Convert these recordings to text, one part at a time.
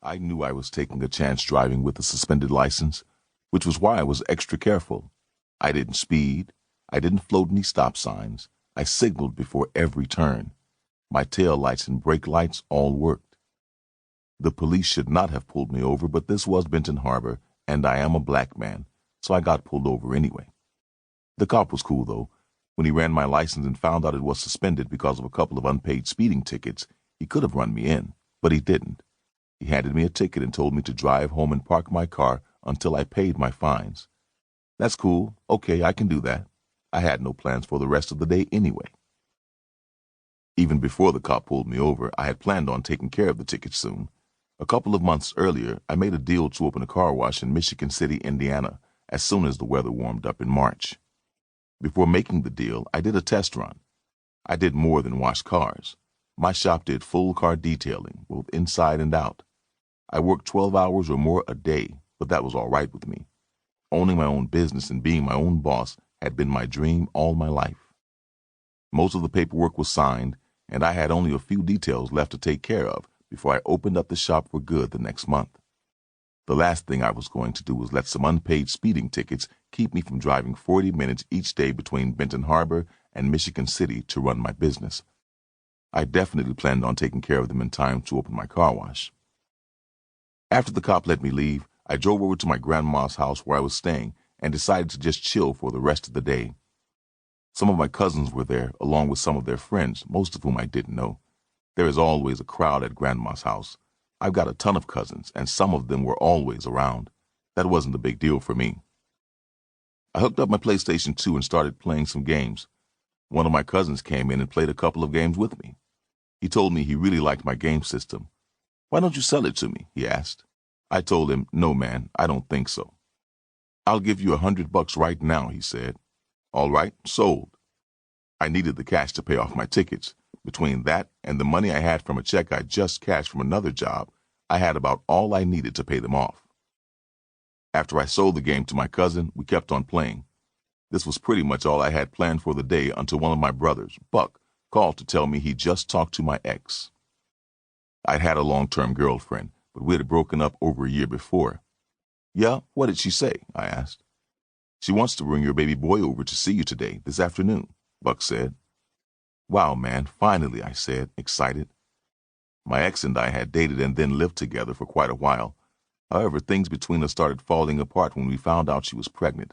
I knew I was taking a chance driving with a suspended license, which was why I was extra careful. I didn't speed. I didn't float any stop signs. I signaled before every turn. My tail lights and brake lights all worked. The police should not have pulled me over, but this was Benton Harbor, and I am a black man, so I got pulled over anyway. The cop was cool, though. When he ran my license and found out it was suspended because of a couple of unpaid speeding tickets, he could have run me in, but he didn't. He handed me a ticket and told me to drive home and park my car until I paid my fines. That's cool. Okay, I can do that. I had no plans for the rest of the day anyway. Even before the cop pulled me over, I had planned on taking care of the ticket soon. A couple of months earlier, I made a deal to open a car wash in Michigan City, Indiana, as soon as the weather warmed up in March. Before making the deal, I did a test run. I did more than wash cars. My shop did full car detailing, both inside and out. I worked 12 hours or more a day, but that was all right with me. Owning my own business and being my own boss had been my dream all my life. Most of the paperwork was signed, and I had only a few details left to take care of before I opened up the shop for good the next month. The last thing I was going to do was let some unpaid speeding tickets keep me from driving 40 minutes each day between Benton Harbor and Michigan City to run my business. I definitely planned on taking care of them in time to open my car wash. After the cop let me leave, I drove over to my grandma's house where I was staying and decided to just chill for the rest of the day. Some of my cousins were there, along with some of their friends, most of whom I didn't know. There is always a crowd at Grandma's house. I've got a ton of cousins, and some of them were always around. That wasn't a big deal for me. I hooked up my PlayStation 2 and started playing some games. One of my cousins came in and played a couple of games with me. He told me he really liked my game system. "Why don't you sell it to me?" he asked. I told him, "No, man, I don't think so." "I'll give you $100 right now," he said. All right, sold. I needed the cash to pay off my tickets. Between that and the money I had from a check I just cashed from another job, I had about all I needed to pay them off. After I sold the game to my cousin, we kept on playing. This was pretty much all I had planned for the day until one of my brothers, Buck, called to tell me he just talked to my ex. I'd had a long-term girlfriend, but we had broken up over a year before. "Yeah, what did she say?" I asked. "She wants to bring your baby boy over to see you today, this afternoon," Buck said. "Wow, man, finally," I said, excited. My ex and I had dated and then lived together for quite a while. However, things between us started falling apart when we found out she was pregnant.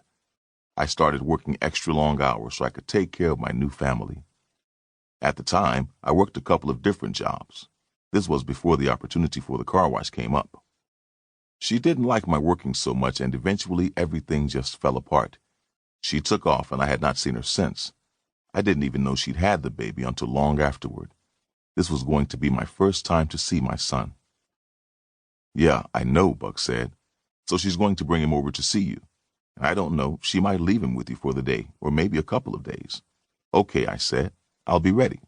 I started working extra long hours so I could take care of my new family. At the time, I worked a couple of different jobs. This was before the opportunity for the car wash came up. She didn't like my working so much, and eventually everything just fell apart. She took off, and I had not seen her since. I didn't even know she'd had the baby until long afterward. This was going to be my first time to see my son. "Yeah, I know," Buck said. "So she's going to bring him over to see you. And I don't know, she might leave him with you for the day, or maybe a couple of days." "Okay," I said. "I'll be ready."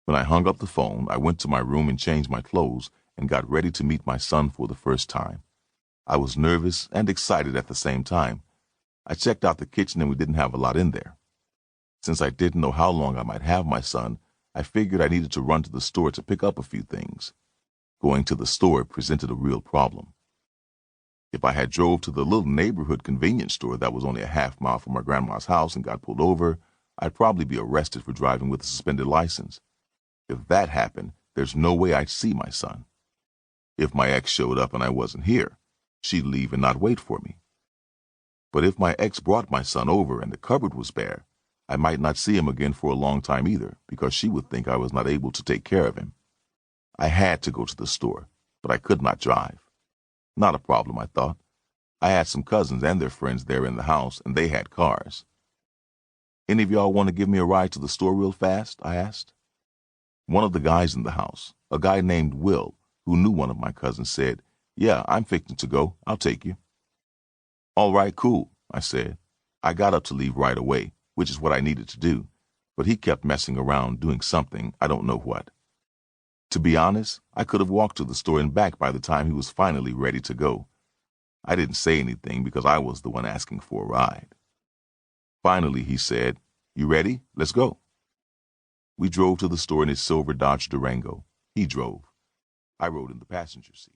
When I hung up the phone, I went to my room and changed my clothes and got ready to meet my son for the first time. I was nervous and excited at the same time. I checked out the kitchen and we didn't have a lot in there. Since I didn't know how long I might have my son, I figured I needed to run to the store to pick up a few things. Going to the store presented a real problem. If I had drove to the little neighborhood convenience store that was only a half mile from my grandma's house and got pulled over, I'd probably be arrested for driving with a suspended license. If that happened, there's no way I'd see my son. If my ex showed up and I wasn't here, she'd leave and not wait for me. But if my ex brought my son over and the cupboard was bare, I might not see him again for a long time either, because she would think I was not able to take care of him. I had to go to the store, but I could not drive. Not a problem, I thought. I had some cousins and their friends there in the house, and they had cars. "Any of y'all want to give me a ride to the store real fast?" I asked. One of the guys in the house, a guy named Will, who knew one of my cousins, said, "Yeah, I'm fixing to go. I'll take you." "All right, cool," I said. I got up to leave right away, which is what I needed to do, but he kept messing around doing something, I don't know what. To be honest, I could have walked to the store and back by the time he was finally ready to go. I didn't say anything because I was the one asking for a ride. Finally, he said, "You ready? Let's go." We drove to the store in his silver Dodge Durango. He drove. I rode in the passenger seat.